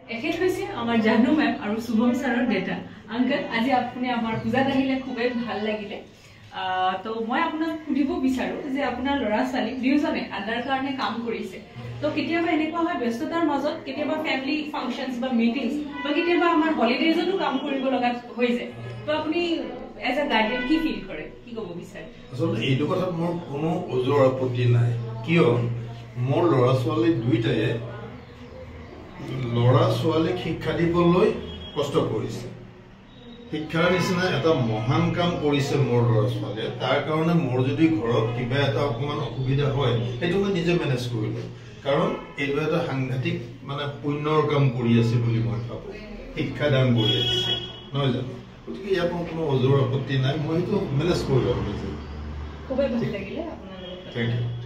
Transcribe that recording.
এখেত হৈছে আমাৰ জানু মেম আৰু শুভম ছাৰৰ ডেটা আঙ্কল আজি আপুনি আমাৰ পূজাত আহিলে খুবেই ভাল লাগিলে তো মই আপোনাক সুধিব বিচাৰো যে আপোনাৰ ল'ৰা ছোৱালী দুজনে আদাৰ কাৰণে কাম কৰিছে তো কেতিয়াবা এনেকুৱা হয় ব্যস্ততাৰ মাজত কেতিয়াবা ফ্যামিলি ফাংশনস বা মিটিংস বা কেতিয়াবা আমাৰ হলিডেজতো কাম কৰিব লগা হৈ যায় তো আপুনি এজ আ গাৰ্ডিয়ান কি ফিল কৰে কি ক'ব বিচাৰে আসলে এইটো কথা মোৰ কোনো ওজৰ আপত্তি নাই কিয় মোৰ ল'ৰা ছোৱালী দুইটাই ল'ৰা ছোৱালীক শিক্ষা দিবলৈ কষ্ট কৰিছে শিক্ষাৰ নিচিনা এটা মহান কাম কৰিছে মোৰ ল'ৰা ছোৱালীয়ে তাৰ কাৰণে মোৰ যদি ঘৰত কিবা এটা অকমান অসুবিধা হয় সেইটো মই নিজে মেনেজ কৰিলো কাৰণ এইটো এটা সাংঘাতিক মানে পুণ্যৰ কাম কৰি আছে বুলি মই ভাবো শিক্ষাদান কৰি আছে নহয় জানো গতিকে ইয়াত কোনো ওজৰ আপত্তি নাই মই এইটো মেনেজ কৰিলো নিজে খুবেই ভাল লাগিলে আপোনাৰ লগত থেংক ইউ